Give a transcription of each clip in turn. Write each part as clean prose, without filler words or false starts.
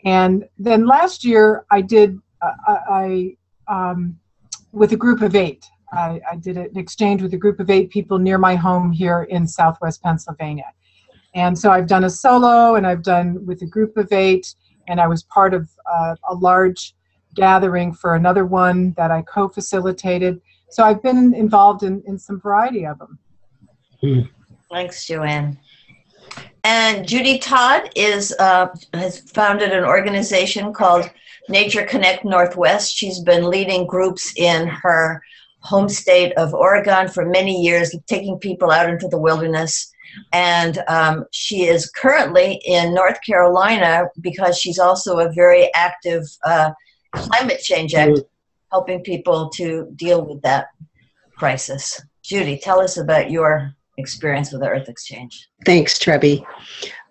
And then last year I did, with a group of 8. I did an exchange with a group of 8 people near my home here in Southwest Pennsylvania. And so I've done a solo, and I've done with a group of 8, and I was part of a large gathering for another one that I co-facilitated. So I've been involved in some variety of them. Thanks, Joanne. And Judy Todd has founded an organization called Nature Connect Northwest. She's been leading groups in her home state of Oregon for many years, taking people out into the wilderness. And she is currently in North Carolina because she's also a very active climate change activist, helping people to deal with that crisis. Judy, tell us about your experience with the Earth Exchange. Thanks, Trebbe.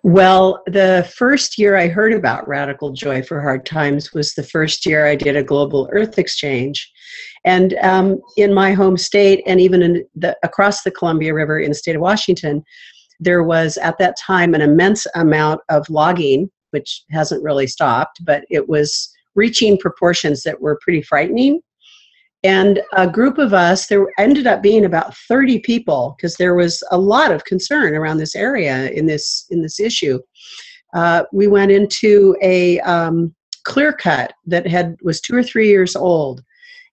Well, the first year I heard about Radical Joy for Hard Times was the first year I did a global Earth Exchange. And in my home state, and even across the Columbia River in the state of Washington, there was at that time an immense amount of logging, which hasn't really stopped, but it was reaching proportions that were pretty frightening. And a group of us, there ended up being about 30 people, because there was a lot of concern around this area in this issue. We went into a clear cut that was 2 or 3 years old,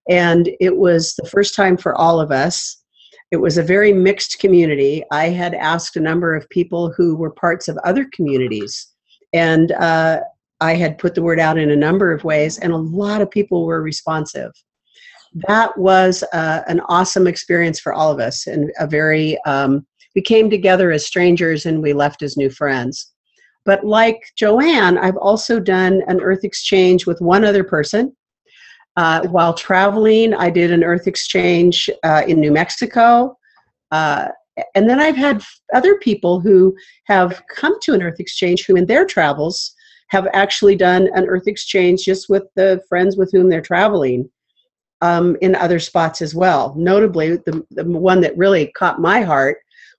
and it was the first time for all of us. It was a very mixed community. I had asked a number of people who were parts of other communities, and I had put the word out in a number of ways, and a lot of people were responsive. That was an awesome experience for all of us, and we came together as strangers and we left as new friends. But like Joanne, I've also done an Earth Exchange with one other person. While traveling, I did an Earth Exchange in New Mexico. And then I've had other people who have come to an Earth Exchange who in their travels have actually done an Earth Exchange just with the friends with whom they're traveling. In other spots as well. Notably, the one that really caught my heart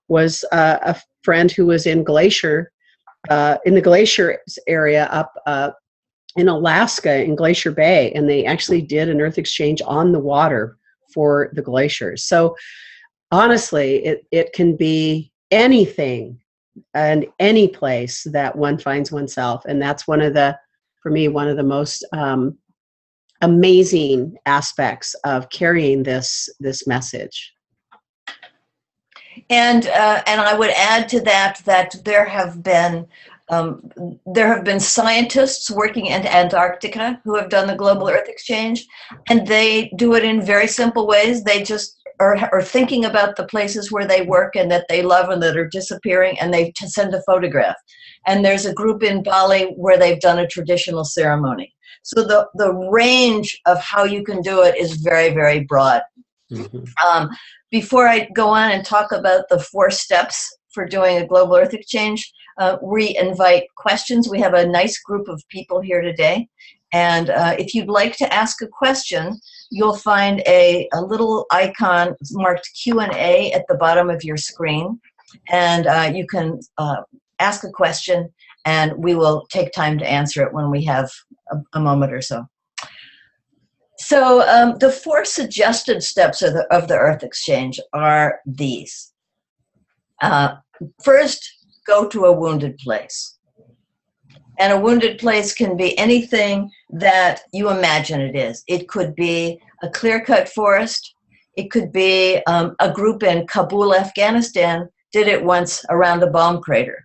was a friend who was in the glacier area up in Alaska, in Glacier Bay, and they actually did an Earth Exchange on the water for the glaciers. So honestly, it can be anything and any place that one finds oneself, and that's one of the most amazing aspects of carrying this message. And I would add to that there have been scientists working in Antarctica who have done the Global Earth Exchange, and they do it in very simple ways. They just are thinking about the places where they work and that they love and that are disappearing, and they send a photograph. And there's a group in Bali where they've done a traditional ceremony. So the range of how you can do it is very, very broad. Mm-hmm. Before I go on and talk about the 4 steps for doing a Global Earth Exchange, we invite questions. We have a nice group of people here today. And if you'd like to ask a question, you'll find a little icon marked Q&A at the bottom of your screen. And you can ask a question, and we will take time to answer it when we have a moment or so. So the 4 suggested steps of the Earth Exchange are these. First, go to a wounded place. And a wounded place can be anything that you imagine it is. It could be a clear-cut forest. It could be a group in Kabul, Afghanistan, did it once around a bomb crater.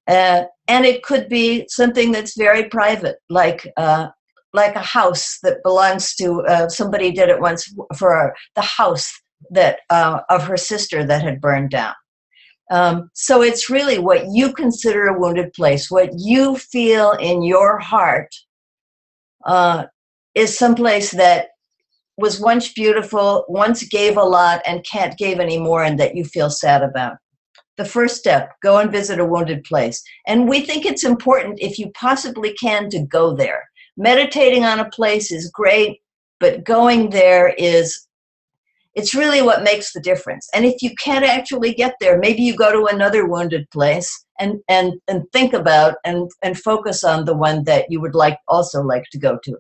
And it could be something that's very private, like a house that belongs to somebody did it once for the house that of her sister that had burned down. So it's really what you consider a wounded place, what you feel in your heart is someplace that was once beautiful, once gave a lot, and can't give anymore, and that you feel sad about. The first step, go and visit a wounded place. And we think it's important, if you possibly can, to go there. Meditating on a place is great, but going there it's really what makes the difference. And if you can't actually get there, maybe you go to another wounded place and think about and focus on the one that you would also like to go to.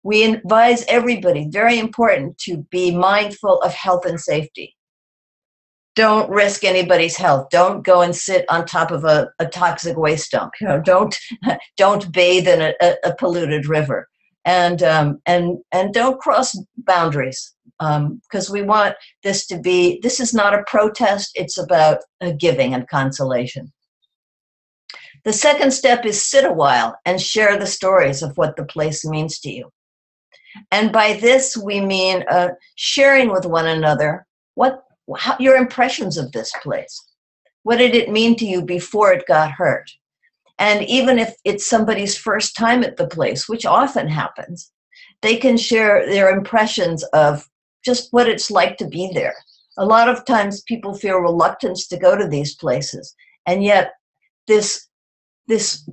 We advise everybody, very important, to be mindful of health and safety. Don't risk anybody's health. Don't go and sit on top of a toxic waste dump. Don't bathe in a polluted river, and don't cross boundaries, because we want this to be. This is not a protest. It's about giving and consolation. The second step is sit a while and share the stories of what the place means to you. And by this, we mean sharing with one another your impressions of this place. What did it mean to you before it got hurt? And even if it's somebody's first time at the place, which often happens, they can share their impressions of just what it's like to be there. A lot of times people feel reluctance to go to these places, and yet this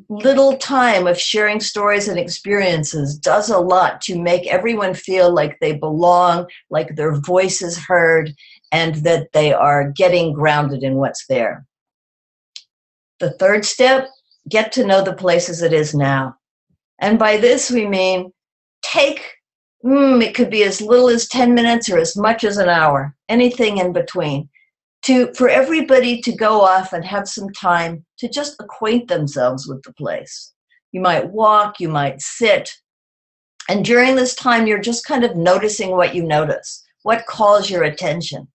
little time of sharing stories and experiences does a lot to make everyone feel like they belong, like their voice is heard, and that they are getting grounded in what's there. The third step, get to know the place as it is now. And by this we mean it could be as little as 10 minutes or as much as an hour, anything in between, for everybody to go off and have some time to just acquaint themselves with the place. You might walk, you might sit, and during this time, you're just kind of noticing what you notice, what calls your attention.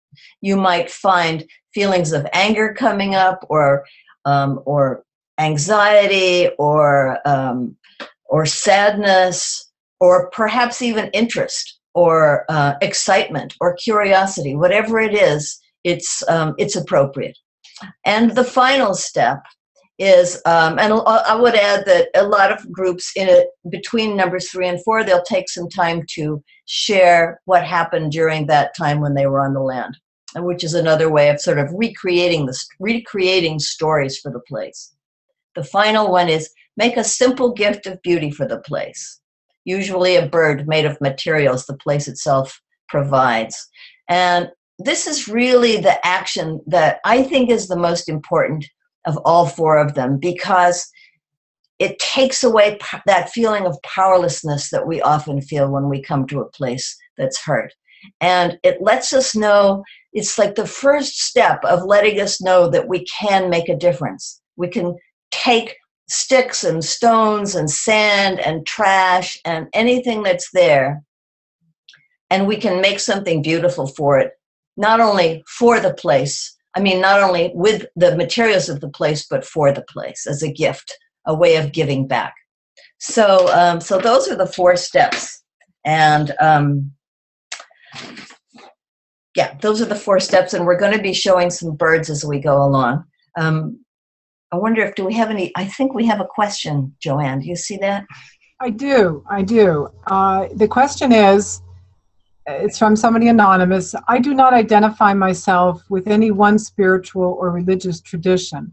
You might find feelings of anger coming up, or anxiety, or sadness, or perhaps even interest, or excitement, or curiosity. Whatever it is, it's appropriate. And the final step is, and I would add that a lot of groups between numbers 3 and 4, they'll take some time to share what happened during that time when they were on the land, which is another way of sort of recreating stories for the place. The final one is make a simple gift of beauty for the place, usually a bird made of materials the place itself provides. And this is really the action that I think is the most important of all 4 of them, because it takes away that feeling of powerlessness that we often feel when we come to a place that's hurt. And it lets us know, it's like the first step of letting us know that we can make a difference. We can take sticks and stones and sand and trash and anything that's there, and we can make something beautiful for it. Not only for the place, not only with the materials of the place, but for the place as a gift, a way of giving back. So those are the 4 steps. And those are the 4 steps. And we're going to be showing some birds as we go along. I wonder do we have any, I think we have a question, Joanne. Do you see that? I do. The question is, it's from somebody anonymous. I do not identify myself with any one spiritual or religious tradition.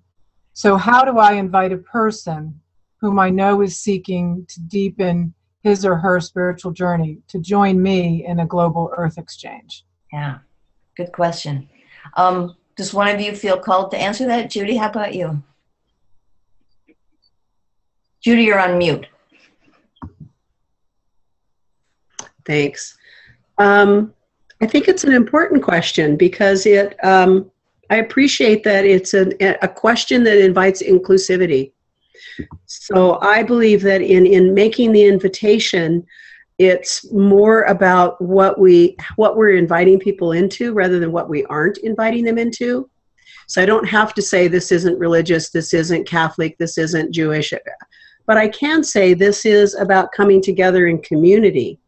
So how do I invite a person whom I know is seeking to deepen his or her spiritual journey to join me in a global earth exchange? Yeah, good question. Does one of you feel called to answer that? Judy, how about you? Judy, you're on mute. Thanks. I think it's an important question because I appreciate that it's a question that invites inclusivity. So I believe that in making the invitation, it's more about what we're inviting people into rather than what we aren't inviting them into. So I don't have to say this isn't religious, this isn't Catholic, this isn't Jewish, but I can say this is about coming together in community.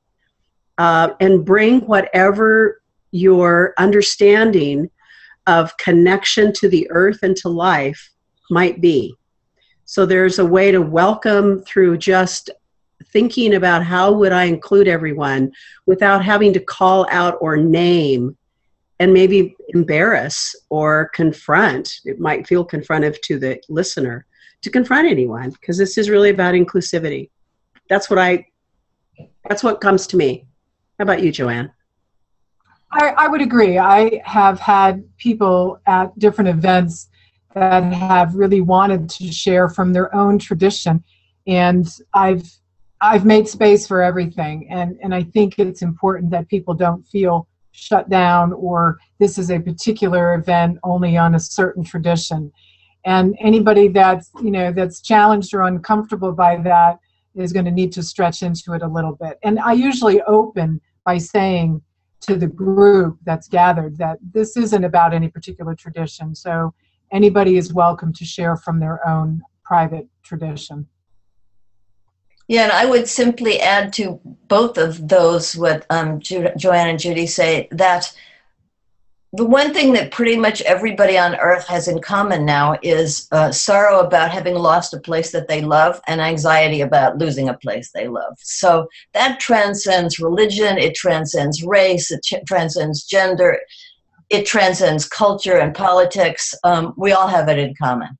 And bring whatever your understanding of connection to the earth and to life might be. So there's a way to welcome through just thinking about how would I include everyone without having to call out or name and maybe embarrass or confront. It might feel confrontive to the listener to confront anyone, because this is really about inclusivity. That's what comes to me. How about you, Joanne? I would agree. I have had people at different events that have really wanted to share from their own tradition. And I've made space for everything. And I think it's important that people don't feel shut down or this is a particular event only on a certain tradition. And anybody that's, that's challenged or uncomfortable by that is going to need to stretch into it a little bit. And I usually open by saying to the group that's gathered that this isn't about any particular tradition. So anybody is welcome to share from their own private tradition. Yeah, and I would simply add to both of those what Joanne and Judy say, that the one thing that pretty much everybody on earth has in common now is sorrow about having lost a place that they love and anxiety about losing a place they love. So that transcends religion, it transcends race, it transcends gender, it transcends culture and politics. We all have it in common.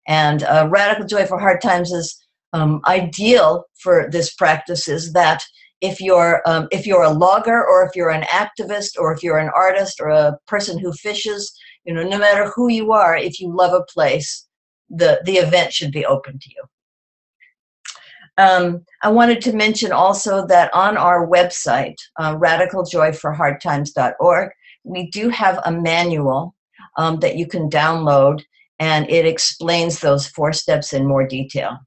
And Radical Joy for Hard Times is ideal for this practice, is that if you're a logger or if you're an activist or if you're an artist or a person who fishes, no matter who you are, if you love a place, the event should be open to you. I wanted to mention also that on our website, radicaljoyforhardtimes.org, we do have a manual that you can download, and it explains those 4 steps in more detail.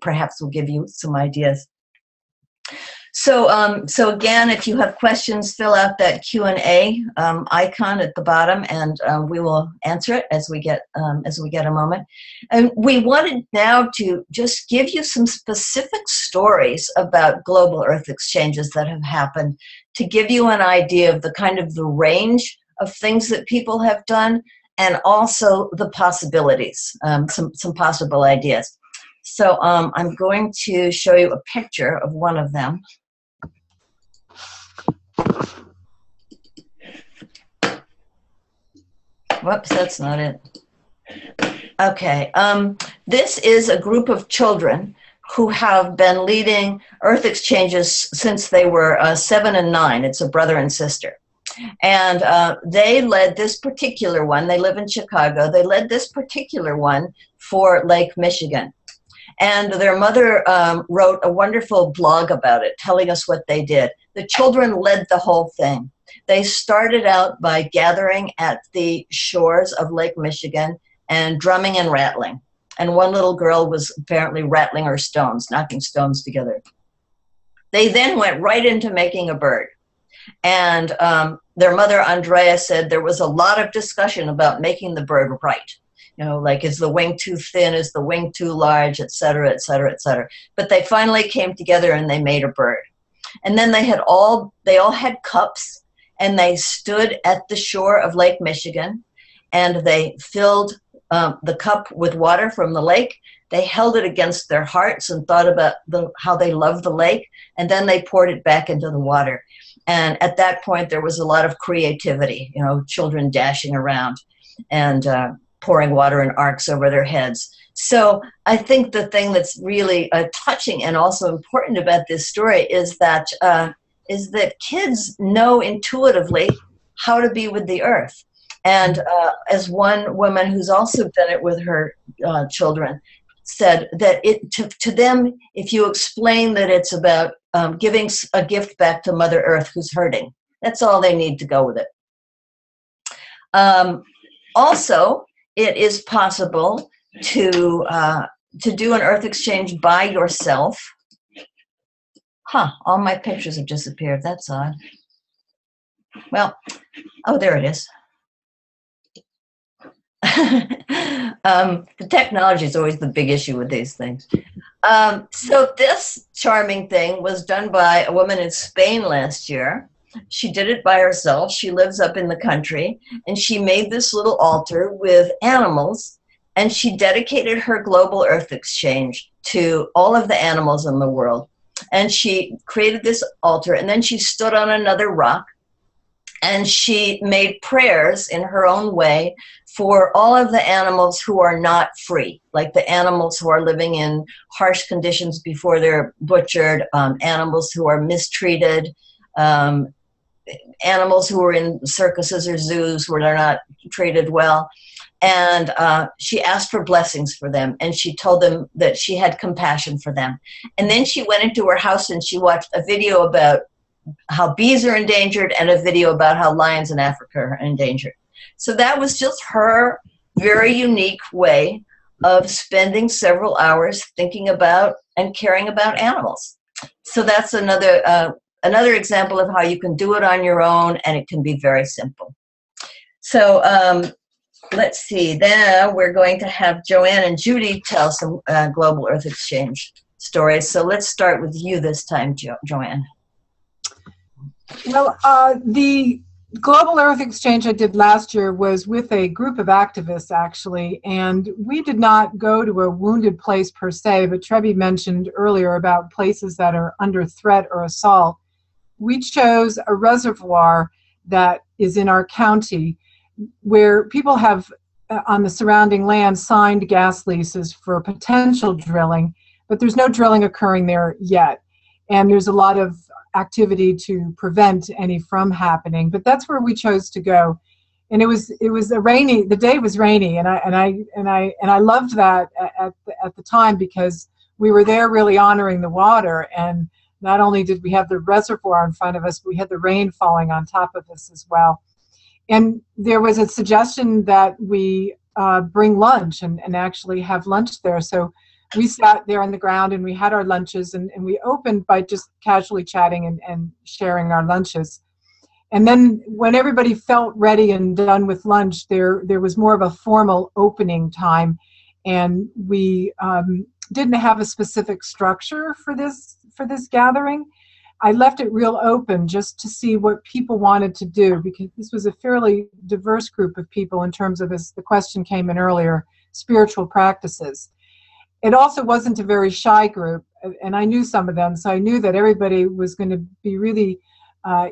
Perhaps will give you some ideas. So again, if you have questions, fill out that Q&A icon at the bottom, and we will answer it as we get a moment. And we wanted now to just give you some specific stories about global earth exchanges that have happened, to give you an idea of the range of things that people have done, and also the possibilities, some possible ideas. So I'm going to show you a picture of one of them. Whoops, that's not it. Okay, this is a group of children who have been leading earth exchanges since they were 7 and 9. It's a brother and sister. And they led this particular one. They live in Chicago. They led this particular one for Lake Michigan. And their mother wrote a wonderful blog about it, telling us what they did. The children led the whole thing. They started out by gathering at the shores of Lake Michigan and drumming and rattling. And one little girl was apparently rattling her stones, knocking stones together. They then went right into making a bird. And their mother, Andrea, said there was a lot of discussion about making the bird right. Is the wing too thin? Is the wing too large? Et cetera, et cetera, et cetera. But they finally came together and they made a bird. And then they all had cups, and they stood at the shore of Lake Michigan, and they filled the cup with water from the lake. They held it against their hearts and thought about how they loved the lake, and then they poured it back into the water. And at that point, there was a lot of creativity, children dashing around and pouring water in arcs over their heads. So I think the thing that's really touching and also important about this story is that kids know intuitively how to be with the earth. And as one woman who's also done it with her children said, that to them, if you explain that it's about giving a gift back to Mother Earth who's hurting, that's all they need to go with it. Also, it is possible to do an earth exchange by yourself. All my pictures have disappeared. That's odd. Well, oh, there it is. The technology is always the big issue with these things. So this charming thing was done by a woman in Spain last year. She did it by herself. She lives up in the country, and she made this little altar with animals, and she dedicated her global earth exchange to all of the animals in the world. And she created this altar, and then she stood on another rock, and she made prayers in her own way for all of the animals who are not free, like the animals who are living in harsh conditions before they're butchered, animals who are mistreated, animals who are in circuses or zoos where they're not treated well. And she asked for blessings for them, and she told them that she had compassion for them. And then she went into her house and she watched a video about how bees are endangered and a video about how lions in Africa are endangered. So that was just her very unique way of spending several hours thinking about and caring about animals. So that's another example of how you can do it on your own, and it can be very simple. So let's see. Then we're going to have Joanne and Judy tell some Global Earth Exchange stories. So let's start with you this time, Joanne. Well, the Global Earth Exchange I did last year was with a group of activists, actually, and we did not go to a wounded place per se, but Trebbe mentioned earlier about places that are under threat or assault. We chose a reservoir that is in our county where people have, on the surrounding land, signed gas leases for potential drilling, but there's no drilling occurring there yet. And there's a lot of activity to prevent any from happening, but that's where we chose to go. And it was the day was rainy, and I loved that at the time, because we were there really honoring the water. And not only did we have the reservoir in front of us, but we had the rain falling on top of us as well. And there was a suggestion that we bring lunch and actually have lunch there. So we sat there on the ground and we had our lunches, and we opened by just casually chatting and sharing our lunches. And then when everybody felt ready and done with lunch, there was more of a formal opening time. And we didn't have a specific structure for this gathering. I left it real open just to see what people wanted to do, because this was a fairly diverse group of people in terms of, as the question came in earlier, spiritual practices. It also wasn't a very shy group, and I knew some of them, so I knew that everybody was going to be really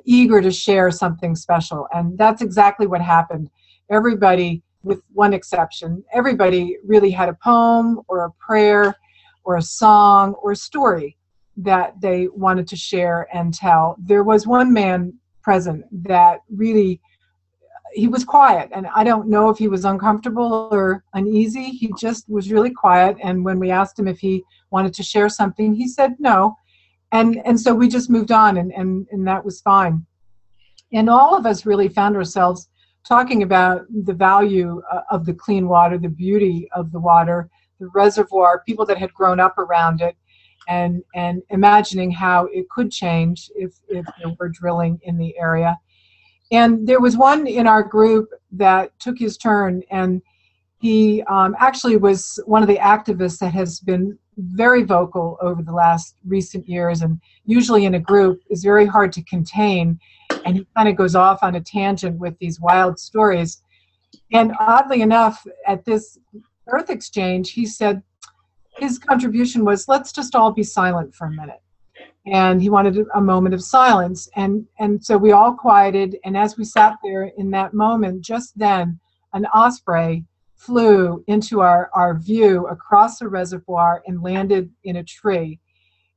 eager to share something special, and that's exactly what happened. Everybody, with one exception, everybody really had a poem or a prayer or a song or a story that they wanted to share and tell. There was one man present that really, he was quiet, and I don't know if he was uncomfortable or uneasy. He just was really quiet, and when we asked him if he wanted to share something, he said no. And so we just moved on, and that was fine. And all of us really found ourselves talking about the value of the clean water, the beauty of the water, the reservoir, people that had grown up around it, and imagining how it could change if there were drilling in the area. And there was one in our group that took his turn, and he actually was one of the activists that has been very vocal over the last recent years, and usually in a group is very hard to contain, and he kind of goes off on a tangent with these wild stories. And oddly enough, at this Earth Exchange, he said his contribution was, let's just all be silent for a minute. And he wanted a moment of silence. And so we all quieted, and as we sat there in that moment, just then, an osprey flew into our view across the reservoir and landed in a tree.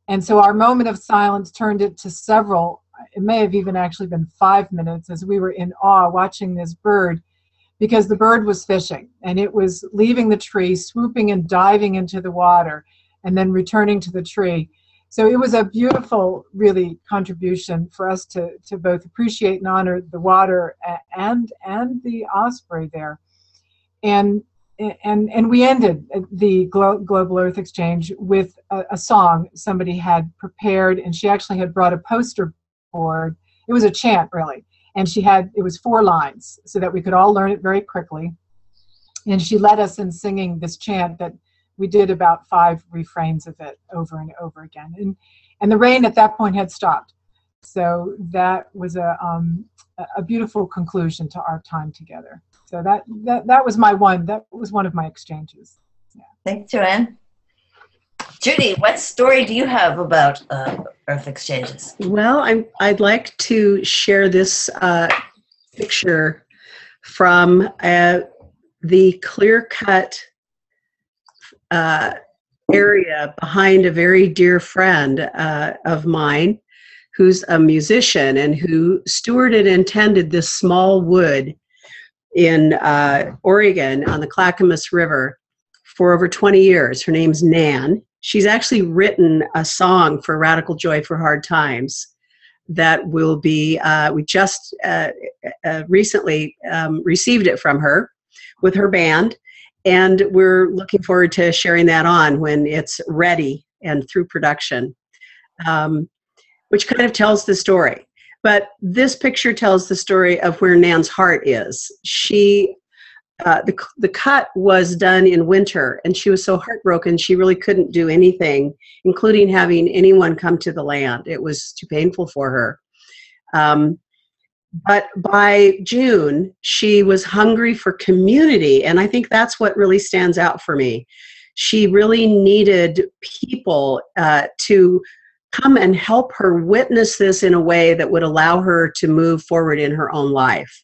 And so our moment of silence turned it to several, it may have even actually been 5 minutes, as we were in awe watching this bird, because the bird was fishing, and it was leaving the tree, swooping and diving into the water, and then returning to the tree. So it was a beautiful, really, contribution for us to both appreciate and honor the water and the osprey there. And we ended the Global Earth Exchange with a song somebody had prepared, and she actually had brought a poster board. It was a chant, really, and it was 4 lines so that we could all learn it very quickly. And she led us in singing this chant that we did about 5 refrains of it over and over again. And the rain at that point had stopped. So that was a beautiful conclusion to our time together. So that was one of my exchanges. Yeah. Thanks, Joanne. Judy, what story do you have about Earth Exchanges? Well, I'd like to share this picture from the clear-cut area behind a very dear friend of mine who's a musician and who stewarded and tended this small wood in Oregon on the Clackamas River for over 20 years. Her name's Nan. She's actually written a song for Radical Joy for Hard Times that will be, we just recently received it from her with her band, and we're looking forward to sharing that on when it's ready and through production, which kind of tells the story. But this picture tells the story of where Nan's heart is. She, the cut was done in winter, and she was so heartbroken she really couldn't do anything, including having anyone come to the land. It was too painful for her. But by June, she was hungry for community, and I think that's what really stands out for me. She really needed people to come and help her witness this in a way that would allow her to move forward in her own life.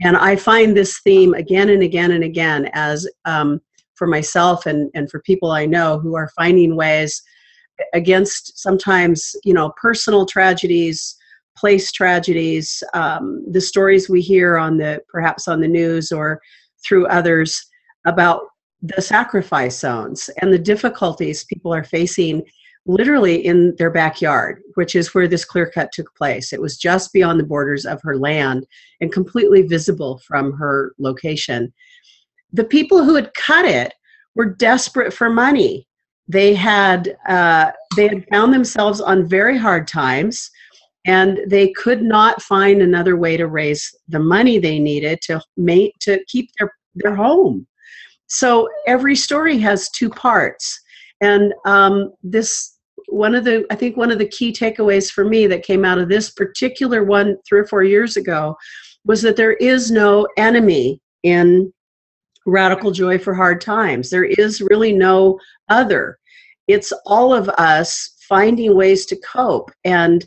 And I find this theme again and again and again as for myself and for people I know who are finding ways against sometimes, personal tragedies, place tragedies, the stories we hear perhaps on the news or through others about the sacrifice zones and the difficulties people are facing literally in their backyard, which is where this clear cut took place. It was just beyond the borders of her land and completely visible from her location. The people who had cut it were desperate for money. They had found themselves on very hard times, and they could not find another way to raise the money they needed to keep their home. So every story has two parts. And one of the key takeaways for me that came out of this particular one 3 or 4 years ago was that there is no enemy in Radical Joy for Hard Times. There is really no other. It's all of us finding ways to cope and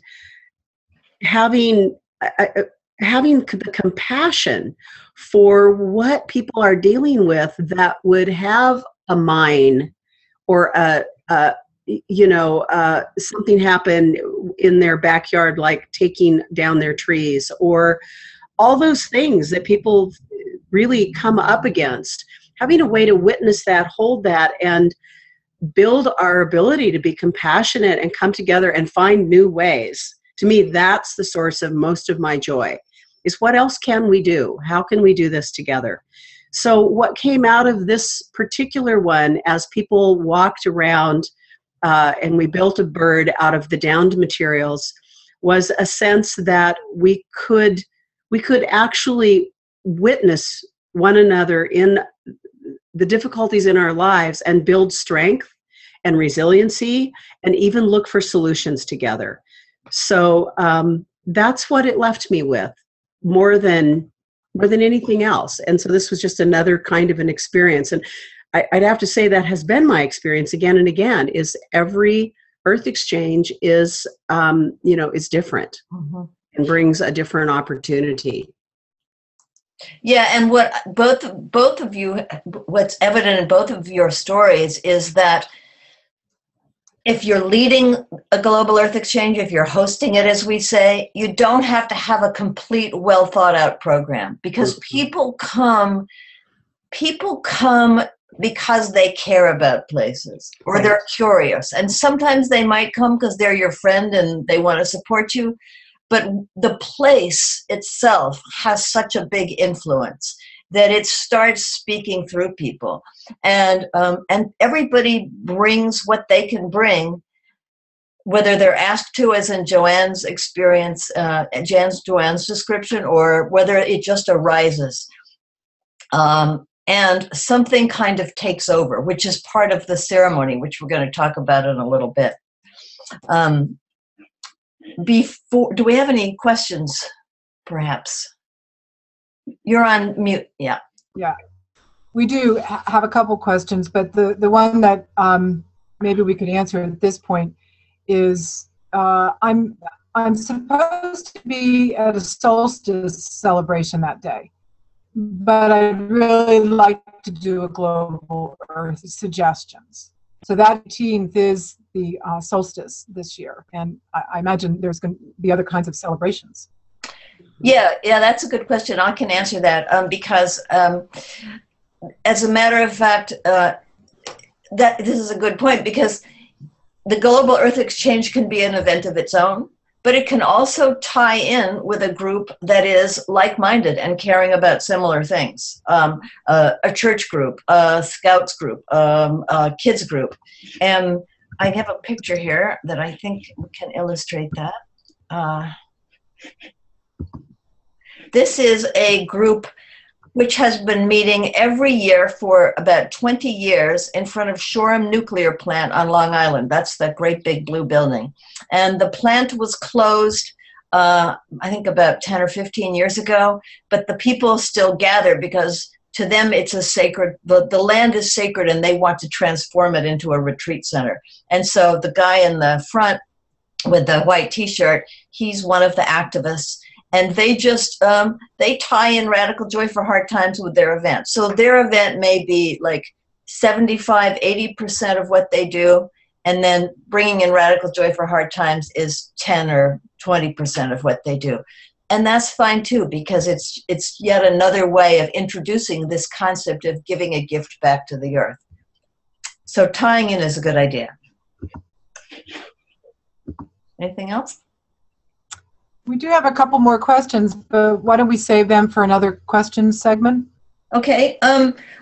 having the compassion for what people are dealing with that would have a mine or something happen in their backyard, like taking down their trees, or all those things that people really come up against. Having a way to witness that, hold that, and build our ability to be compassionate and come together and find new ways. To me, that's the source of most of my joy, is what else can we do? How can we do this together? So what came out of this particular one, as people walked around and we built a bird out of the downed materials, was a sense that we could actually witness one another in the difficulties in our lives and build strength and resiliency and even look for solutions together. So that's what it left me with more than anything else. And so this was just another kind of an experience. And I'd have to say that has been my experience again and again, is every Earth Exchange is different and brings a different opportunity. Yeah, and what both of you, what's evident in both of your stories is that if you're leading a global Earth Exchange, if you're hosting it, as we say, you don't have to have a complete, well thought out program, because people come because they care about places, or they're curious. And sometimes they might come because they're your friend and they want to support you. But the place itself has such a big influence that it starts speaking through people. And everybody brings what they can bring, whether they're asked to, as in Joanne's experience, Joanne's description, or whether it just arises. And something kind of takes over, which is part of the ceremony, which we're going to talk about in a little bit. Do we have any questions, perhaps? You're on mute. Yeah. Yeah. We do have a couple questions, but the one that maybe we could answer at this point is I'm supposed to be at a solstice celebration that day, but I'd really like to do a global Earth suggestions. So that 18th is the solstice this year, and I imagine there's going to be other kinds of celebrations. Yeah, that's a good question. I can answer that because, as a matter of fact, that this is a good point, because the Global Earth Exchange can be an event of its own, but it can also tie in with a group that is like-minded and caring about similar things. A church group, a scouts group, a kids group. And I have a picture here that I think can illustrate that. This is a group which has been meeting every year for about 20 years in front of Shoreham Nuclear Plant on Long Island. That's that great big blue building. And the plant was closed, I think about 10 or 15 years ago, but the people still gather because to them it's a sacred, the land is sacred, and they want to transform it into a retreat center. And so the guy in the front with the white t-shirt, he's one of the activists. And they just, they tie in Radical Joy for Hard Times with their event. So their event may be like 75, 80% of what they do. And then bringing in Radical Joy for Hard Times is 10 or 20% of what they do. And that's fine too, because it's yet another way of introducing this concept of giving a gift back to the earth. So tying in is a good idea. Anything else? We do have a couple more questions, but why don't we save them for another question segment? Okay.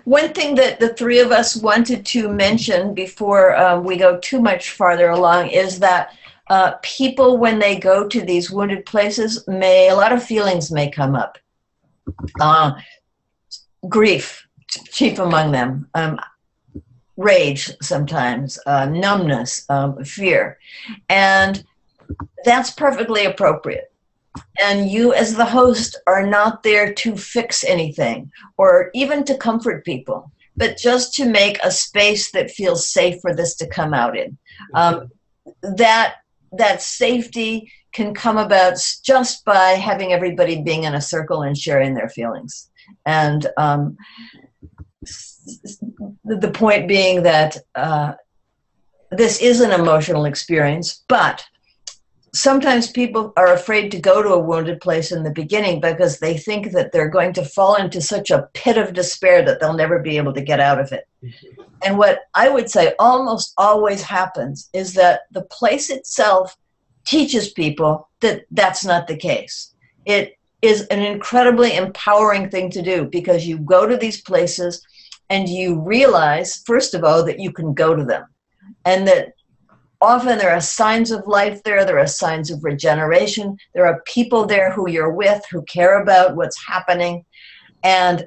One thing that the three of us wanted to mention before we go too much farther along is that people, when they go to these wounded places, a lot of feelings may come up. Grief, chief among them. Rage sometimes, numbness, fear. And that's perfectly appropriate. And you as the host are not there to fix anything or even to comfort people, but just to make a space that feels safe for this to come out in. That safety can come about just by having everybody being in a circle and sharing their feelings. And the point being that this is an emotional experience, but sometimes people are afraid to go to a wounded place in the beginning because they think that they're going to fall into such a pit of despair that they'll never be able to get out of it. And what I would say almost always happens is that the place itself teaches people that that's not the case. It is an incredibly empowering thing to do because you go to these places and you realize, first of all, that you can go to them, and that often there are signs of life there. There are signs of regeneration. There are people there who you're with who care about what's happening. And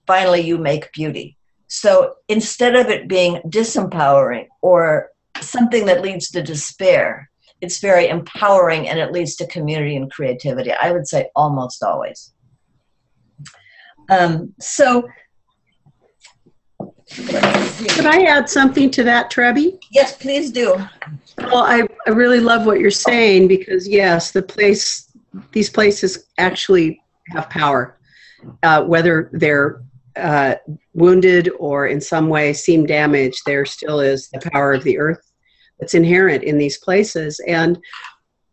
finally, you make beauty. So instead of it being disempowering or something that leads to despair, it's very empowering and it leads to community and creativity. I would say almost always. Could I add something to that, Trebbe? Yes, please do. Well, I really love what you're saying because, yes, these places actually have power, whether they're wounded or in some way seem damaged. There still is the power of the earth that's inherent in these places. And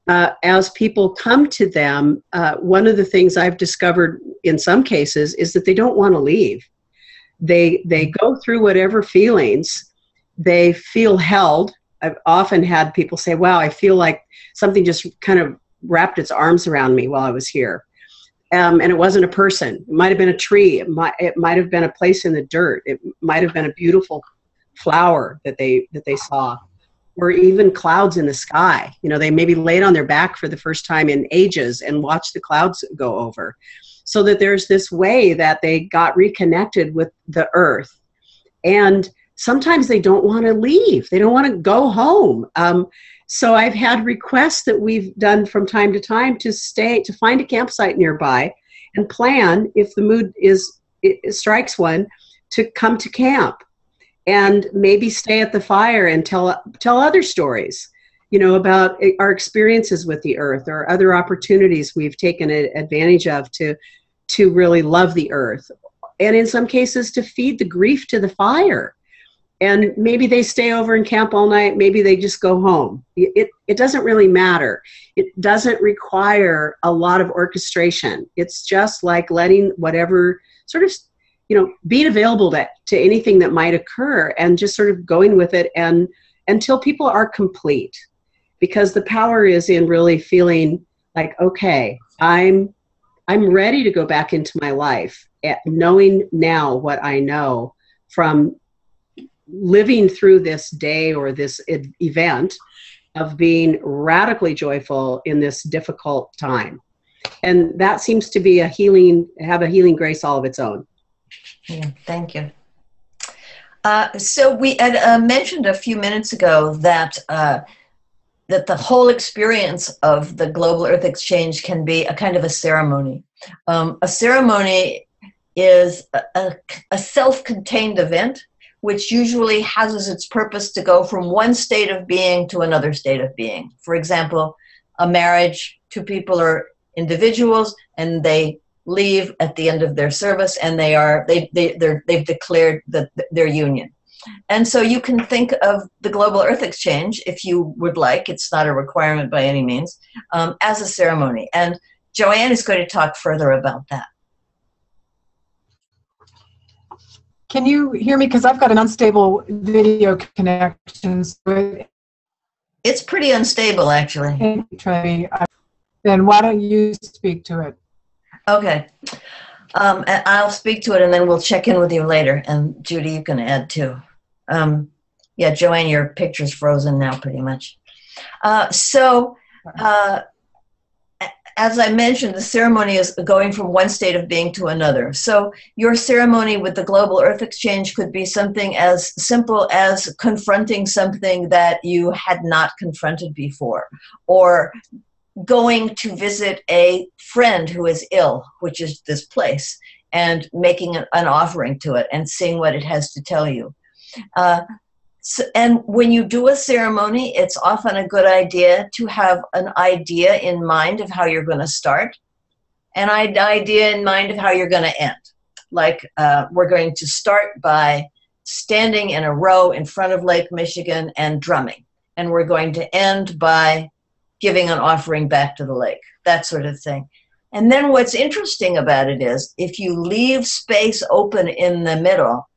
as people come to them, one of the things I've discovered in some cases is that they don't want to leave. They go through whatever feelings, they feel held. I've often had people say, wow, I feel like something just kind of wrapped its arms around me while I was here. And it wasn't a person. It might have been a tree. It might have been a place in the dirt. It might have been a beautiful flower that they saw, or even clouds in the sky. You know, they maybe laid on their back for the first time in ages and watched the clouds go over. So that there's this way that they got reconnected with the earth. And sometimes they don't want to leave. They don't want to go home. So I've had requests that we've done from time to time to find a campsite nearby and plan, if the mood it strikes one, to come to camp and maybe stay at the fire and tell other stories, you know, about our experiences with the earth or other opportunities we've taken advantage of to really love the earth. And in some cases to feed the grief to the fire. And maybe they stay over and camp all night. Maybe they just go home. It doesn't really matter. It doesn't require a lot of orchestration. It's just like letting whatever sort of, being available to anything that might occur and just sort of going with it and until people are complete. Because the power is in really feeling like, okay, I'm ready to go back into my life, knowing now what I know from living through this day or this event of being radically joyful in this difficult time. And that seems to be have a healing grace all of its own. Yeah, thank you. So we had mentioned a few minutes ago that the whole experience of the Global Earth Exchange can be a kind of a ceremony. A ceremony is a self-contained event which usually has as its purpose to go from one state of being to another state of being. For example, a marriage, two people are individuals and they leave at the end of their service and they've declared their union. And so you can think of the Global Earth Exchange, if you would like, it's not a requirement by any means, as a ceremony. And Joanne is going to talk further about that. Can you hear me? Because I've got an unstable video connection. So it's pretty unstable, actually. Trebbe, then why don't you speak to it? Okay. I'll speak to it, and then we'll check in with you later. And Judy, you can add too. Yeah, Joanne, your picture's frozen now, pretty much. As I mentioned, the ceremony is going from one state of being to another. So your ceremony with the Global Earth Exchange could be something as simple as confronting something that you had not confronted before, or going to visit a friend who is ill, which is this place, and making an offering to it and seeing what it has to tell you. And when you do a ceremony, it's often a good idea to have an idea in mind of how you're going to start, and an idea in mind of how you're going to end. Like we're going to start by standing in a row in front of Lake Michigan and drumming, and we're going to end by giving an offering back to the lake, that sort of thing. And then what's interesting about it is if you leave space open in the middle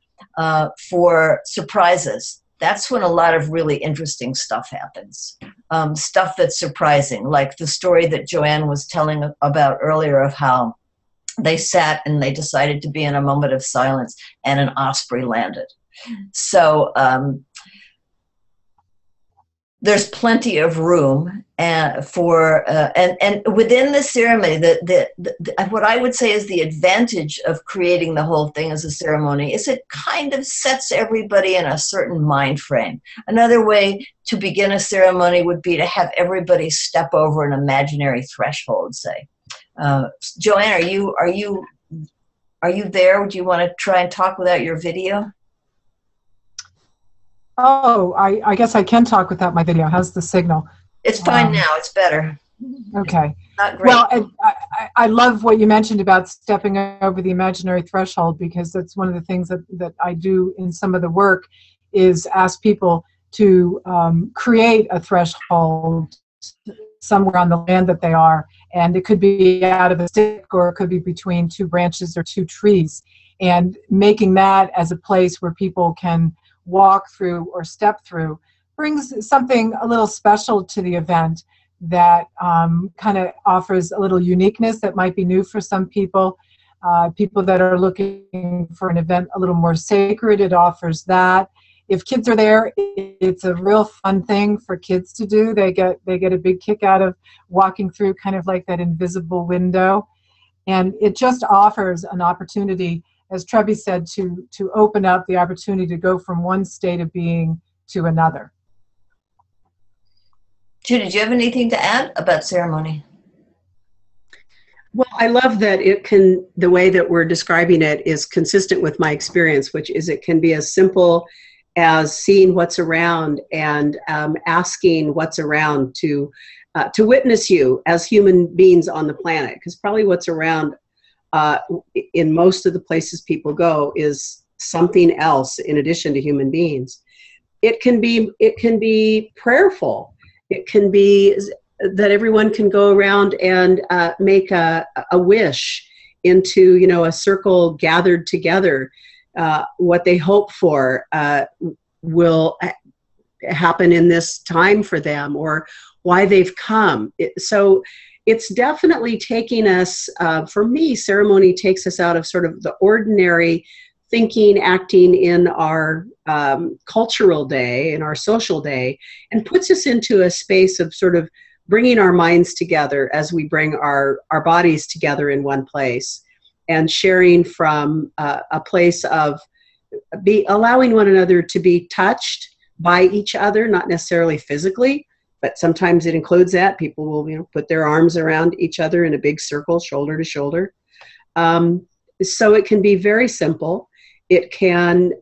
for surprises, that's when a lot of really interesting stuff happens. Stuff that's surprising, like the story that Joanne was telling about earlier of how they sat and they decided to be in a moment of silence and an osprey landed. So there's plenty of room for and within the ceremony, what I would say is the advantage of creating the whole thing as a ceremony is it kind of sets everybody in a certain mind frame. Another way to begin a ceremony would be to have everybody step over an imaginary threshold, say. Joanne, are you there? Would you want to try and talk without your video? Oh, I guess I can talk without my video. How's the signal? It's fine now. It's better. Okay. Not great. Well, I love what you mentioned about stepping over the imaginary threshold, because that's one of the things that I do in some of the work is ask people to create a threshold somewhere on the land that they are. And it could be out of a stick, or it could be between two branches or two trees. And making that as a place where people can walk through or step through brings something a little special to the event that kind of offers a little uniqueness that might be new for some people. People that are looking for an event a little more sacred, it offers that. If kids are there, it's a real fun thing for kids to do. They get a big kick out of walking through kind of like that invisible window. And it just offers an opportunity, as Trebbe said, to open up the opportunity to go from one state of being to another. Judy, do you have anything to add about ceremony? Well, I love that the way that we're describing it is consistent with my experience, which is it can be as simple as seeing what's around and asking what's around to witness you as human beings on the planet, because probably what's around in most of the places people go is something else in addition to human beings. It can be prayerful. It can be that everyone can go around and make a wish into, a circle gathered together. What they hope for will happen in this time for them, or why they've come. So it's definitely taking us, for me, ceremony takes us out of sort of the ordinary thinking, acting in our cultural day, in our social day, and puts us into a space of sort of bringing our minds together as we bring our bodies together in one place, and sharing from a place of allowing one another to be touched by each other, not necessarily physically, but sometimes it includes that. People will, put their arms around each other in a big circle, shoulder to shoulder. So it can be very simple. It can,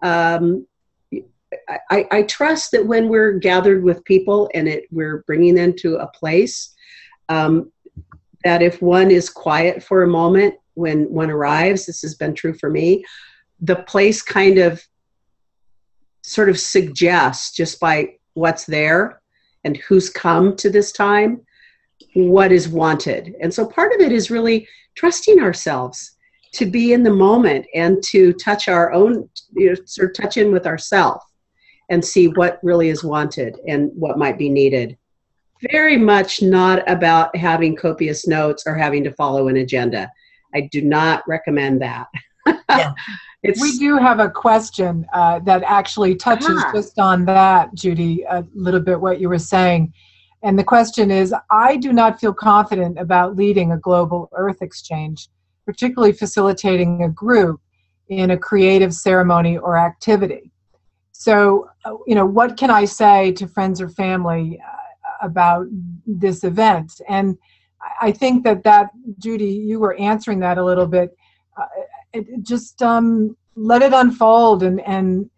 I trust that when we're gathered with people and we're bringing them to a place, that if one is quiet for a moment when one arrives, this has been true for me, the place kind of sort of suggests, just by what's there and who's come to this time, what is wanted. And so part of it is really trusting ourselves to be in the moment and to touch our own, sort of touch in with ourselves and see what really is wanted and what might be needed. Very much not about having copious notes or having to follow an agenda. I do not recommend that. Yeah. We do have a question that actually touches just on that, Judy, a little bit what you were saying. And the question is, I do not feel confident about leading a global earth exchange, particularly facilitating a group in a creative ceremony or activity. So, what can I say to friends or family about this event? And I think that Judy, you were answering that a little bit. Just let it unfold, and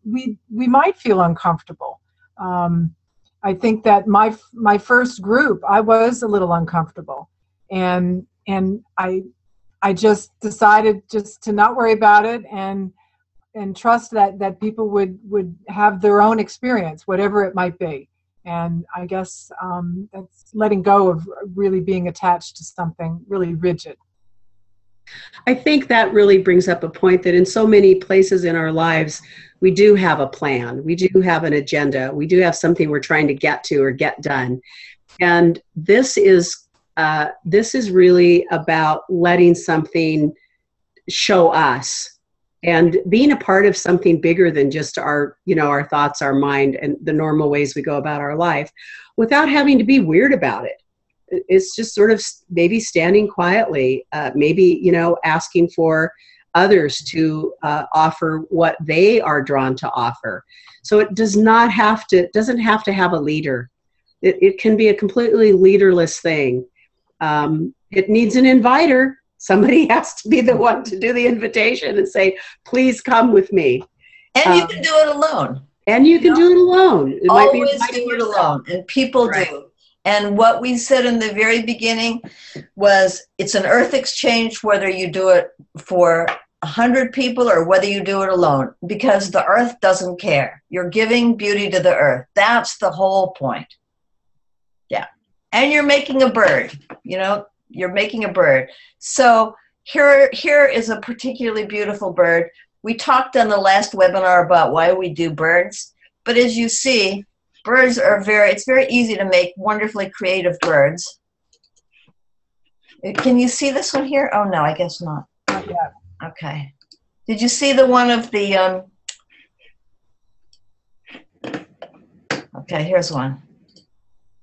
we might feel uncomfortable. I think that my first group, I was a little uncomfortable, and I just decided just to not worry about it and trust that people would have their own experience, whatever it might be. And I guess that's letting go of really being attached to something really rigid. I think that really brings up a point that in so many places in our lives, we do have a plan. We do have an agenda. We do have something we're trying to get to or get done. And this is really about letting something show us and being a part of something bigger than just our thoughts, our mind, and the normal ways we go about our life, without having to be weird about it. It's just sort of maybe standing quietly, maybe, asking for others to offer what they are drawn to offer. So it doesn't have to have a leader. It can be a completely leaderless thing. It needs an inviter. Somebody has to be the one to do the invitation and say, please come with me. And you can do it alone. And you can do it alone. It Always might be do it alone. And people do. And what we said in the very beginning was it's an earth exchange, whether you do it for 100 people or whether you do it alone, because the earth doesn't care. You're giving beauty to the earth. That's the whole point. Yeah. And you're making a bird, you're making a bird. So here is a particularly beautiful bird. We talked on the last webinar about why we do birds, but as you see, birds are it's very easy to make wonderfully creative birds. Can you see this one here? Oh, no, I guess not. Not yet. Okay. Did you see the one of the, okay, here's one.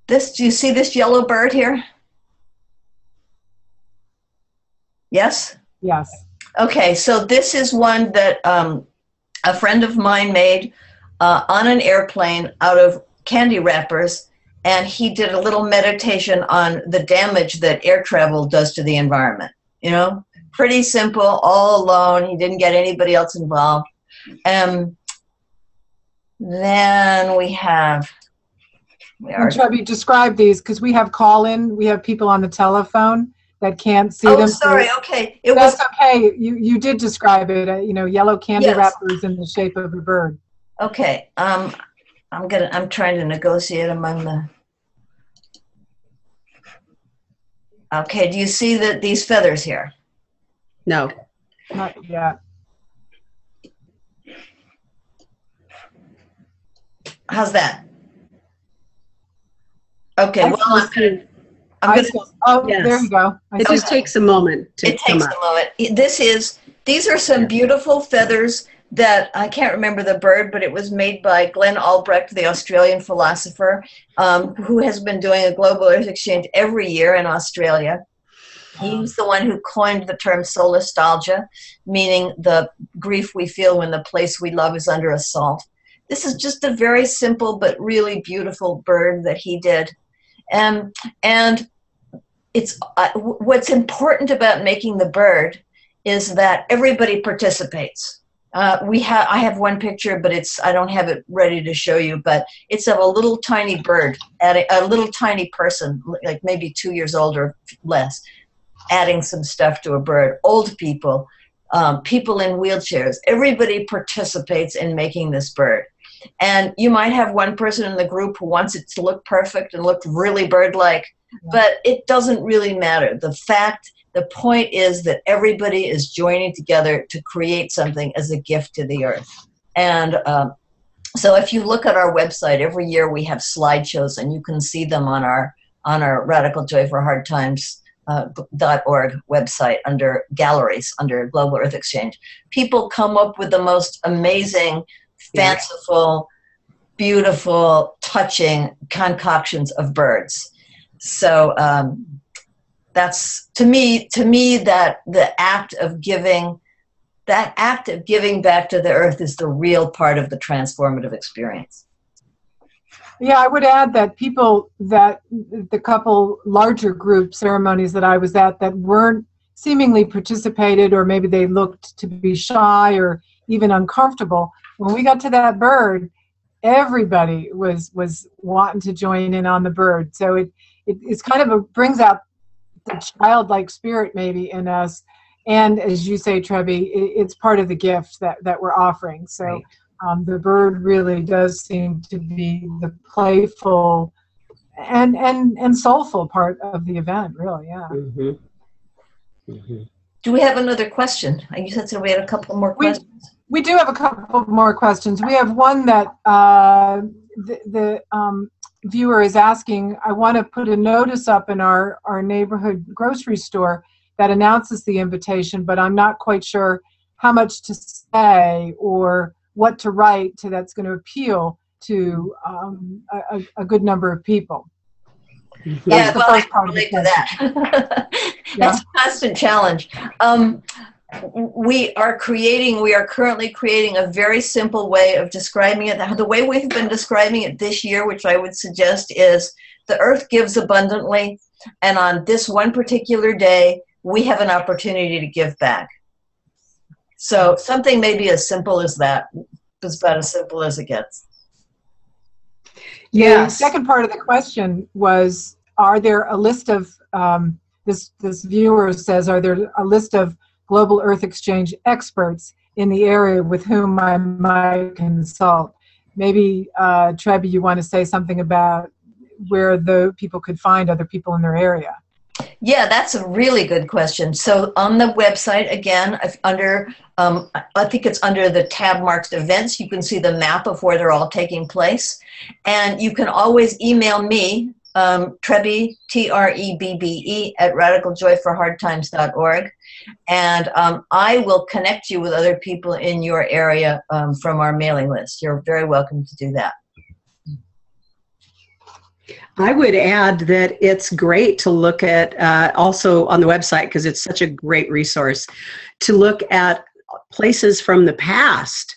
Do you see this yellow bird here? Yes? Yes. Okay, so this is one that a friend of mine made on an airplane out of candy wrappers, and he did a little meditation on the damage that air travel does to the environment. Pretty simple, all alone. He didn't get anybody else involved. Then we have... And Trebbe, describe these, because we have call-in, we have people on the telephone. that can't see Oh, them. sorry. Okay. That's okay. You did describe it. Yellow candy Yes. wrappers in the shape of a bird. Okay. I'm trying to negotiate among the. Okay. Do you see these feathers here? No. Not yet. How's that? Okay. Well, I'm gonna. Oh, Yes. there you go. It just takes a moment to come up. It takes a moment. These are some beautiful feathers that I can't remember the bird, but it was made by Glenn Albrecht, the Australian philosopher, who has been doing a global earth exchange every year in Australia. He's the one who coined the term solastalgia, meaning the grief we feel when the place we love is under assault. This is just a very simple but really beautiful bird that he did. And it's what's important about making the bird is that everybody participates. I have one picture, but I don't have it ready to show you, but it's of a little tiny bird, a little tiny person, like maybe 2 years old or less, adding some stuff to a bird. Old people, people in wheelchairs, everybody participates in making this bird. And you might have one person in the group who wants it to look perfect and look really bird-like, but it doesn't really matter. The point is that everybody is joining together to create something as a gift to the earth. And so if you look at our website, every year we have slideshows, and you can see them on our Radical Joy for Hard Times .org website under galleries, under Global Earth Exchange. People come up with the most amazing, fanciful, beautiful, touching concoctions of birds. So that's to me that the act of giving back to the earth is the real part of the transformative experience. Yeah, I would add that the couple larger group ceremonies that I was at that weren't seemingly participated, or maybe they looked to be shy or even uncomfortable, when we got to that bird, everybody was wanting to join in on the bird. So it's kind of brings out the childlike spirit maybe in us. And as you say, Trebbe, it's part of the gift that we're offering. So right. The bird really does seem to be the playful and soulful part of the event, really, yeah. Mm-hmm. Mm-hmm. Do we have another question? You said we had a couple more questions. We do have a couple more questions. We have one that the viewer is asking. I want to put a notice up in our neighborhood grocery store that announces the invitation, but I'm not quite sure how much to say or what to write that's going to appeal to a good number of people. Yeah, well, I can relate to that. That's a constant challenge. We are currently creating a very simple way of describing it. The way we've been describing it this year, which I would suggest, is the earth gives abundantly, and on this one particular day, we have an opportunity to give back. So something maybe as simple as that is about as simple as it gets. Yeah. The second part of the question was, are there a list of, this viewer says, are there a list of Global Earth Exchange experts in the area with whom I might consult? Maybe, Trebbe, you want to say something about where the people could find other people in their area? Yeah, that's a really good question. So on the website, again, under I think it's under the tab marked events, you can see the map of where they're all taking place. And you can always email me, Trebbe, Trebbe, at radicaljoyforhardtimes.org. And I will connect you with other people in your area from our mailing list. You're very welcome to do that. I would add that it's great to look at, also on the website, because it's such a great resource, to look at places from the past.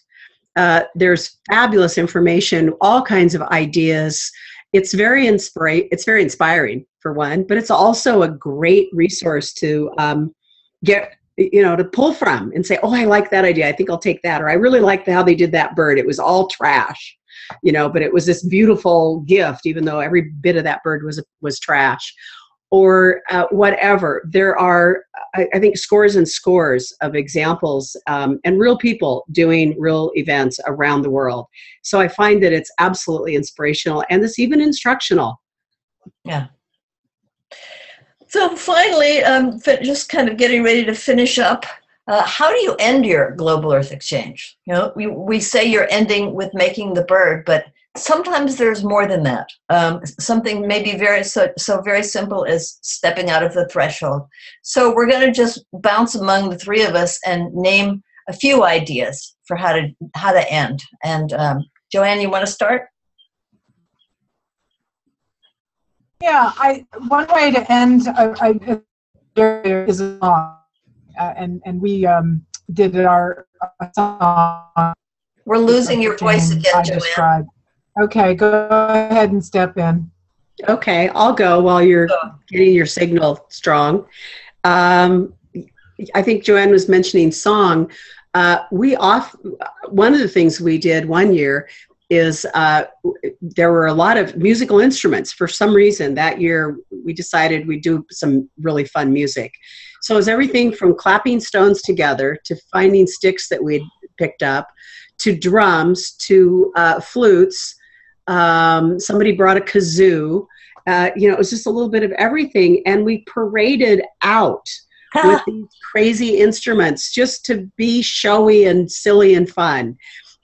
There's fabulous information, all kinds of ideas. It's very inspiring, for one, but it's also a great resource to get, to pull from and say, oh, I like that idea. I think I'll take that. Or I really liked how they did that bird. It was all trash. But it was this beautiful gift, even though every bit of that bird was trash. or whatever. There are, I think, scores and scores of examples and real people doing real events around the world. So I find that it's absolutely inspirational, and it's even instructional. Yeah. So finally, just kind of getting ready to finish up. How do you end your global Earth exchange? You know, we say you're ending with making the bird, but sometimes there's more than that. Something maybe very very simple as stepping out of the threshold. So we're going to just bounce among the three of us and name a few ideas for how to end. And Joanne, you want to start? Yeah, one way to end is a song, and we did our song. We're losing your voice again, Joanne. Okay, go ahead and step in. Okay, I'll go while you're getting your signal strong. I think Joanne was mentioning song. One of the things we did one year is there were a lot of musical instruments. For some reason that year we decided we'd do some really fun music. So it was everything from clapping stones together to finding sticks that we'd picked up, to drums, to flutes. Somebody brought a kazoo. It was just a little bit of everything, and we paraded out with these crazy instruments just to be showy and silly and fun.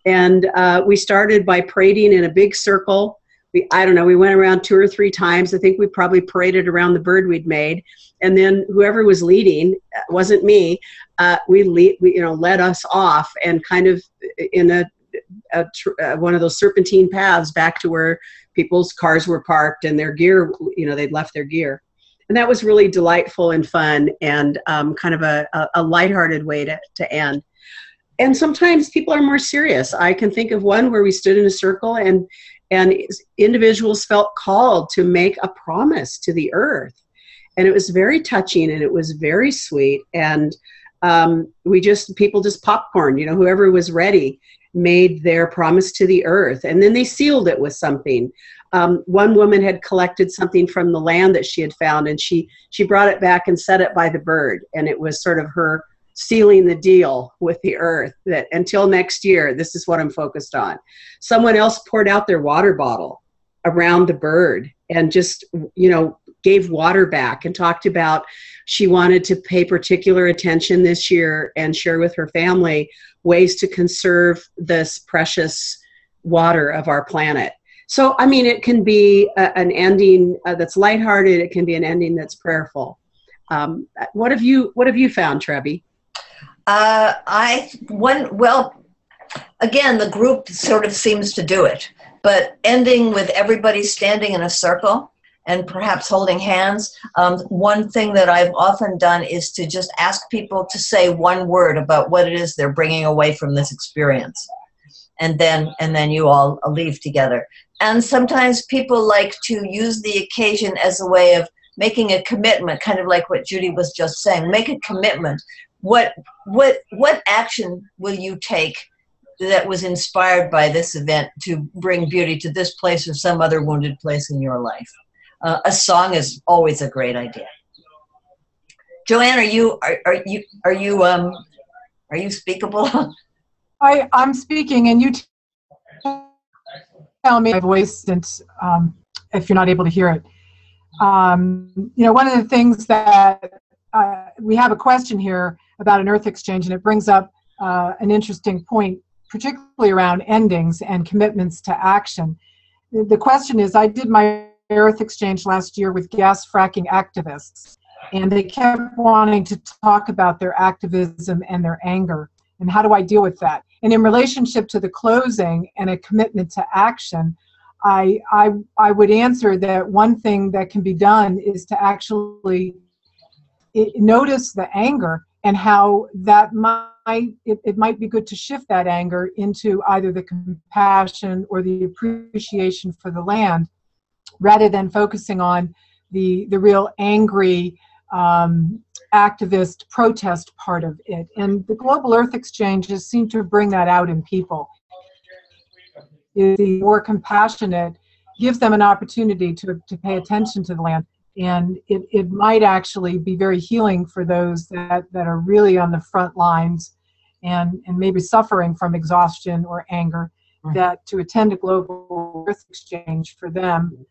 And we started by parading in a big circle. We went around 2 or 3 times. I think we probably paraded around the bird we'd made. And then whoever was leading, wasn't me, led us off and kind of in one of those serpentine paths back to where people's cars were parked and their gear, they'd left their gear. And that was really delightful and fun, and kind of a lighthearted way to end. And sometimes people are more serious. I can think of one where we stood in a circle and individuals felt called to make a promise to the earth. And it was very touching, and it was very sweet. And people just popcorn, whoever was ready made their promise to the earth. And then they sealed it with something. One woman had collected something from the land that she had found, and she brought it back and set it by the bird. And it was sort of her sealing the deal with the earth that until next year, this is what I'm focused on. Someone else poured out their water bottle around the bird and just, gave water back and talked about she wanted to pay particular attention this year and share with her family ways to conserve this precious water of our planet. So, it can be an ending that's lighthearted. It can be an ending that's prayerful. What have you found, Trebbe? Again, the group sort of seems to do it, but ending with everybody standing in a circle and perhaps holding hands. One thing that I've often done is to just ask people to say one word about what it is they're bringing away from this experience. And then you all leave together. And sometimes people like to use the occasion as a way of making a commitment, kind of like what Judy was just saying. Make a commitment. What action will you take that was inspired by this event to bring beauty to this place or some other wounded place in your life? A song is always a great idea. Joanne, are you speakable? I'm speaking, and you tell me my voice, since if you're not able to hear it. One of the things that we have a question here about an earth exchange, and it brings up an interesting point, particularly around endings and commitments to action. The question is, I did my earth exchange last year with gas fracking activists, and they kept wanting to talk about their activism and their anger, and how do I deal with that? And in relationship to the closing and a commitment to action, I would answer that one thing that can be done is to actually notice the anger and how that it might be good to shift that anger into either the compassion or the appreciation for the land, rather than focusing on the real angry activist protest part of it. And the Global Earth Exchanges seem to bring that out in people. The more compassionate gives them an opportunity to pay attention to the land. And it might actually be very healing for those that are really on the front lines and maybe suffering from exhaustion or anger, that to attend a global earth exchange for them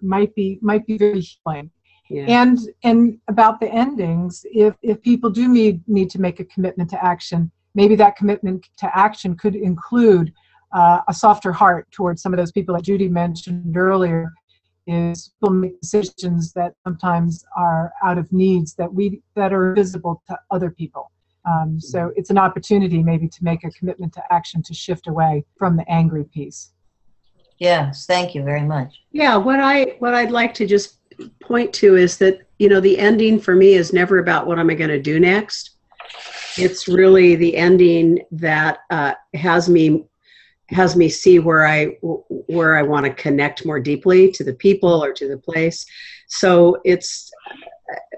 might be very healing. Yeah. And about the endings, if people do need to make a commitment to action, maybe that commitment to action could include a softer heart towards some of those people that Judy mentioned earlier. Is people make decisions that sometimes are out of needs that are visible to other people. So it's an opportunity maybe to make a commitment to action to shift away from the angry piece. Yes, thank you very much. Yeah, what I'd like to just point to is that, the ending for me is never about what am I going to do next. It's really the ending that has me see where I want to connect more deeply to the people or to the place. So it's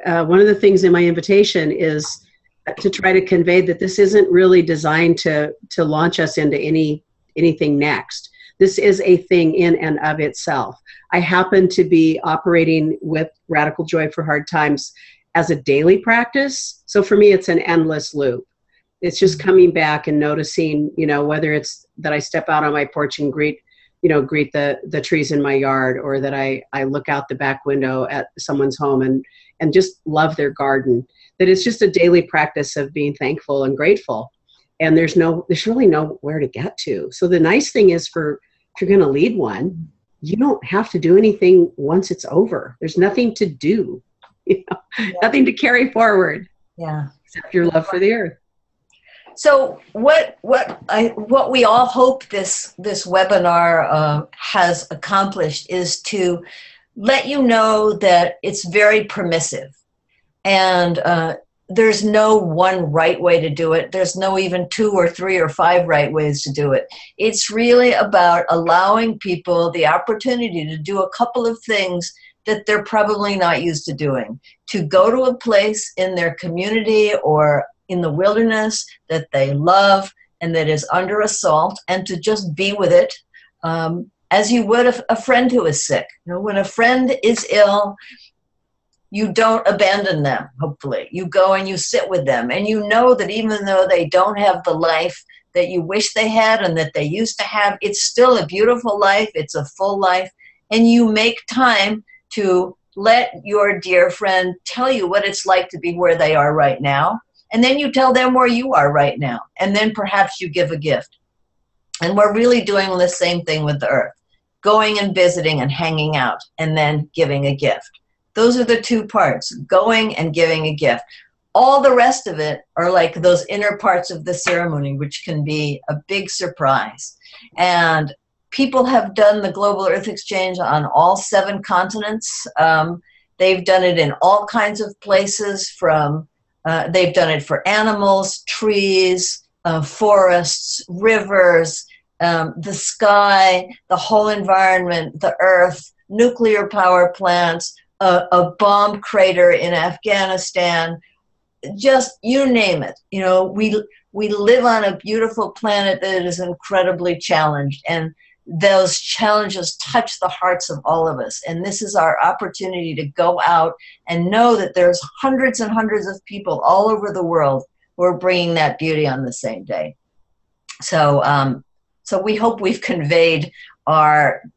one of the things in my invitation is to try to convey that this isn't really designed to launch us into anything next. This is a thing in and of itself. I happen to be operating with Radical Joy for Hard Times as a daily practice. So for me, it's an endless loop. It's just coming back and noticing, whether it's that I step out on my porch and greet the trees in my yard, or that I look out the back window at someone's home and just love their garden, that it's just a daily practice of being thankful and grateful. And there's really nowhere to get to. So the nice thing is if you're going to lead one, you don't have to do anything once it's over. There's nothing to do, nothing to carry forward. Yeah. Except your love for the earth. So what we all hope this webinar has accomplished is to let you know that it's very permissive, and there's no one right way to do it. There's no even 2 or 3 or 5 right ways to do it. It's really about allowing people the opportunity to do a couple of things that they're probably not used to doing. To go to a place in their community or in the wilderness that they love and that is under assault, and to just be with it as you would a friend who is sick. When a friend is ill, you don't abandon them, hopefully. You go and you sit with them, and you know that even though they don't have the life that you wish they had and that they used to have, it's still a beautiful life, it's a full life, and you make time to let your dear friend tell you what it's like to be where they are right now, and then you tell them where you are right now, and then perhaps you give a gift. And we're really doing the same thing with the earth, going and visiting and hanging out, and then giving a gift. Those are the 2 parts, going and giving a gift. All the rest of it are like those inner parts of the ceremony, which can be a big surprise. And people have done the Global Earth Exchange on all 7 continents. They've done it in all kinds of places, they've done it for animals, trees, forests, rivers, the sky, the whole environment, the earth, nuclear power plants, a bomb crater in Afghanistan, just you name it. We live on a beautiful planet that is incredibly challenged, and those challenges touch the hearts of all of us. And this is our opportunity to go out and know that there's hundreds and hundreds of people all over the world who are bringing that beauty on the same day. So we hope we've conveyed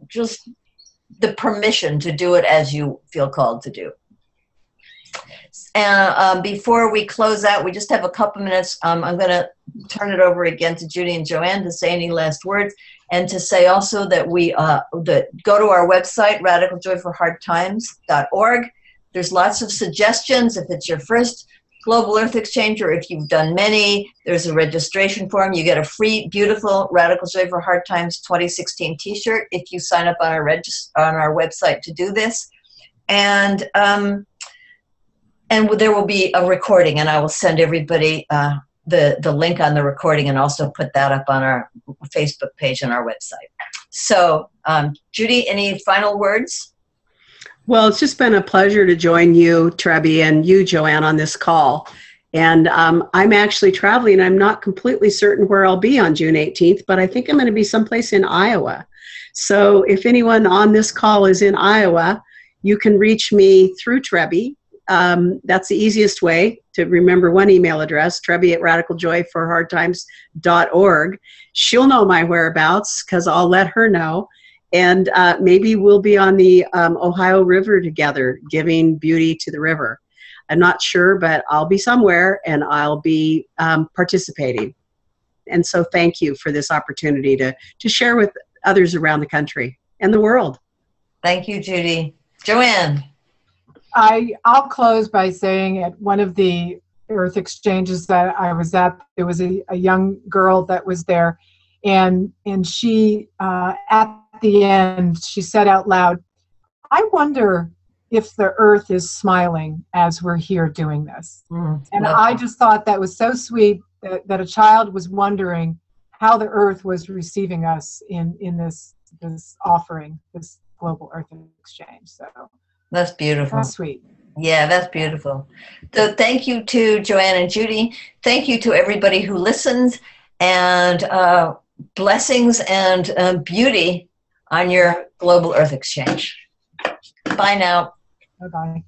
just the permission to do it as you feel called to do. And before we close out, we just have a couple minutes. I'm going to turn it over again to Judy and Joanne to say any last words, and to say also that we go to our website, radicaljoyforhardtimes.org. There's lots of suggestions. If it's your first Global Earth Exchange, or if you've done many, there's a registration form. You get a free, beautiful Radical Joy for Hard Times 2016 t-shirt if you sign up on our website to do this. And there will be a recording, and I will send everybody the link on the recording, and also put that up on our Facebook page and our website. So, Judy, any final words? Well, it's just been a pleasure to join you, Trebbe, and you, Joanne, on this call. And I'm actually traveling. I'm not completely certain where I'll be on June 18th, but I think I'm going to be someplace in Iowa. So if anyone on this call is in Iowa, You can reach me through Trebbe. That's the easiest way to remember one email address, Trebbe@radicaljoyforhardtimes.org. She'll know my whereabouts because I'll let her know. And maybe we'll be on the Ohio River together, giving beauty to the river. I'm not sure, but I'll be somewhere and I'll be participating. And so thank you for this opportunity to share with others around the country and the world. Thank you, Judy. Joanne. I'll close by saying at one of the Earth exchanges that I was at, there was a young girl that was there, and she, at the end, she said out loud, "I wonder if the Earth is smiling as we're here doing this." And I just thought that was so sweet that a child was wondering how the Earth was receiving us in this offering, this global Earth exchange. So that's beautiful. That's sweet. Yeah, that's beautiful. So thank you to Joanne and Judy. Thank you to everybody who listened, and blessings and beauty on your global Earth exchange. Bye now. Bye-bye.